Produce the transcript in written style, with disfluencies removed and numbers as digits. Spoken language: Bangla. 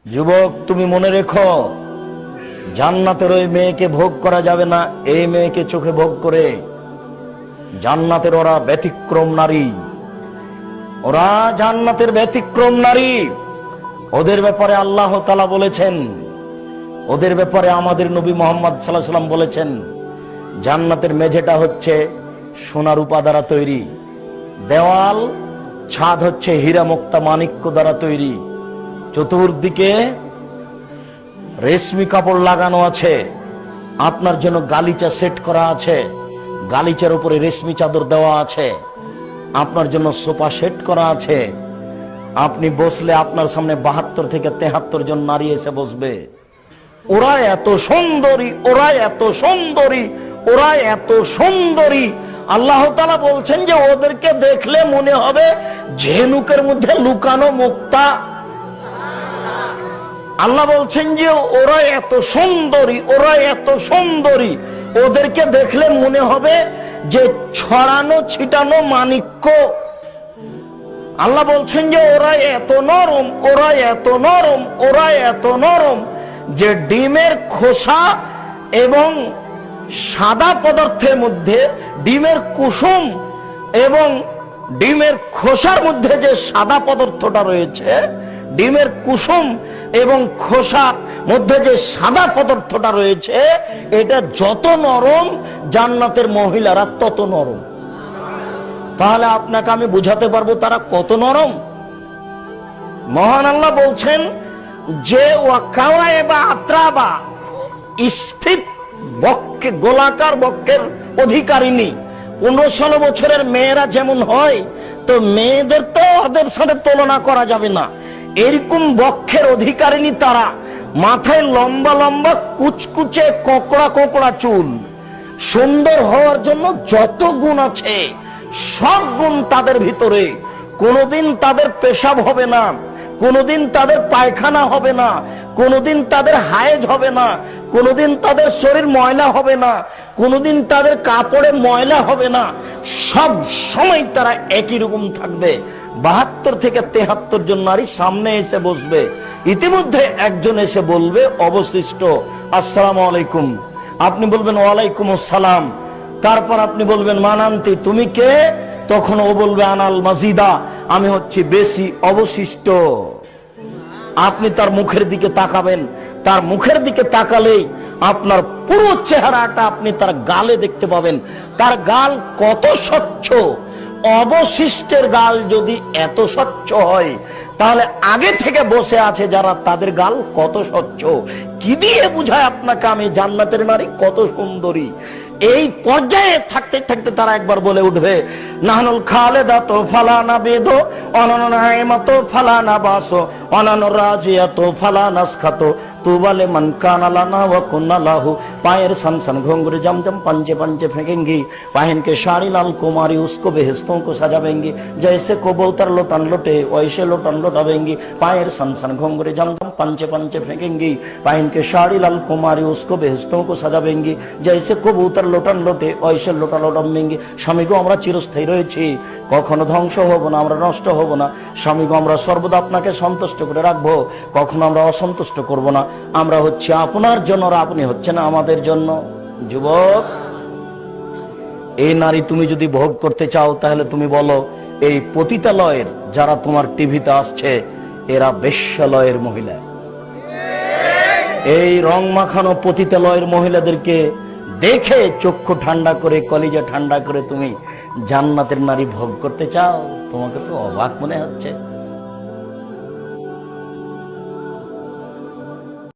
যুবক, তুমি মনে রেখো, জান্নাতের ওই মেয়েকে ভোগ করা যাবে না এই মেয়েকে চোখে ভোগ করে। জান্নাতের ওরা ব্যতিক্রম নারী, ওরা জান্নাতের ব্যতিক্রম নারী। ওদের ব্যাপারে আল্লাহ তাআলা বলেছেন, ওদের ব্যাপারে আমাদের নবী মুহাম্মদ সাল্লাল্লাহু আলাইহি ওয়াসাল্লাম বলেছেন, জান্নাতের মেঝেটা হচ্ছে সোনা রূপা দ্বারা তৈরি, দেওয়াল ছাদ হচ্ছে হীরা মুক্তা মাণিক্য দ্বারা তৈরি, চতুর্দিকে রেশমি কাপড় লাগানো আছে, আপনার জন্য গালিচা সেট করা আছে, গালিচার উপরে রেশমি চাদর দেওয়া আছে, আপনার জন্য সোফা সেট করা আছে। আপনি বসলে আপনার সামনে 72 থেকে 73 জন নারী এসে বসবে। ওরা এত সুন্দরী, ওরা এত সুন্দরী, ওরা এত সুন্দরী। আল্লাহ তাআলা বলছেন যে ওদেরকে দেখলে মনে হবে ঝিনুকের মধ্যে লুকানো মুক্তা। আল্লাহ বলছেন যে ওরা এত সুন্দরী, ওরা এত সুন্দরী, ওদেরকে দেখলে মনে হবে যে ছড়ানো ছিটানো মাণিক্য। আল্লাহ বলছেন যে ওরা এত নরম, ওরা এত নরম, ওরা এত নরম যে ডিমের খোসা এবং সাদা পদার্থের মধ্যে ডিমের কুসুম এবং ডিমের খোসার মধ্যে যে সাদা পদার্থটা রয়েছে, ডিমের কুসুম এবং খোসার মধ্যে যে সাদা পদার্থটা রয়েছে, এটা যত নরম জান্নাতের মহিলারা তত নরম। তাহলে আপনাকে আমি বুঝাতে পারবো তারা কত নরম। মহান আল্লাহ বলছেন যে ওয়াকাওয়াইবা আত্রাবা, স্ফীত বক্ষে, গোলাকার বক্ষের অধিকারিণী। 15-16 বছরের মেয়েরা যেমন হয়, তো মেয়েদের তো ওদের সাথে তুলনা করা যাবে না। এরকম বক্ষের অধিকারিণী তারা, মাথায় লম্বা লম্বা কুচকুচে কোকড়া কোকড়া চুল। সুন্দর হওয়ার জন্য যত গুণ আছে সব গুণ তাদের ভিতরে। কোনোদিন তাদের পেশাব হবে না, কোনোদিন তাদের পায়খানা হবে না, কোনোদিন তাদের হায়েজ হবে না, কোনোদিন তাদের শরীর ময়লা হবে না, কোনোদিন তাদের কাপড়ে ময়লা হবে না। সব সময় তারা একই রকম থাকবে। 72 থেকে 73 জন নারী সামনে এসে বসবে। ইতিমধ্যে একজন এসে বলবে অবশিষ্ট, আসসালামু আলাইকুম। আপনি বলবেন ওয়ালাইকুম আসসালাম। তারপর আপনি বলবেন মানান্তি, তুমি কে? তখন ও বলবে আনাল মাজিদা, আমি হচ্ছি বেশি অবশিষ্ট। আপনি তার মুখের দিকে তাকাবেন, তার মুখের দিকে তাকালেই আপনার পুরো চেহারাটা আপনি তার গালে দেখতে পাবেন। তার গাল কত স্বচ্ছ। অবশিষ্টের গাল যদি এত স্বচ্ছ হয়, তাহলে আগে থেকে বসে আছে যারা, তাদের গাল কত স্বচ্ছ। কি দিয়ে বুঝায় আপনাকে আমি জান্নাতের নারী কত সুন্দরী? এই পর্যায়ে থাকতে থাকতে তারা একবার বলে উঠবে, নাহনুল খালেদাতু ফালানা বেদো অনানাইমাতু ফালানা বাসো অনানুর রাজিয়াতু ফালানাসখাতু তুবালে মান কানা লানা ওয়া কুন্না লাহু। পায়ের সনসন घुंघरू जमजम पंजे पंजे फेंकेंगी, पहन के साड़ी लाल कुमारी उसको बेहस्तों को सजावेंगी, जैसे कबूतर लोटन लोटे वैसे लोटन लोटावेंगी। पाয়ের सनसन घुंघरू जमजम पंजे पंजे फेंकेंगी, पहन के साड़ी लाल कुमारी उसको बेहस्तों को सजावेंगी, जैसे कबूतर লোটান লোটে ঐশে লোটা লোটামেঙ্গি। স্বামীগো, আমরা চিরস্থায়ী রয়েছি, কখনো ধ্বংস হব না, আমরা নষ্ট হব না। স্বামীগো, আমরা সর্বদা আপনাকে সন্তুষ্ট করে রাখবো, কখনো আমরা অসন্তুষ্ট করব না। আমরা হচ্ছে আপনার জন্য, আর আপনি হচ্ছেন আমাদের জন্য। যুবক, এই নারী তুমি যদি ভোগ করতে চাও, তাহলে তুমি বলো এই পতিতালয়ের যারা তোমার টিভিতে আসছে, এরা বেশ্যালয়ের মহিলা। এই রং মাখানো পতিতালয়ের মহিলাদেরকে দেখে চক্ষু ঠান্ডা করে, কলিজা ঠান্ডা করে তুমি জান্নাতের নারী ভোগ করতে চাও? তোমাকে তো অবাক মনে হচ্ছে।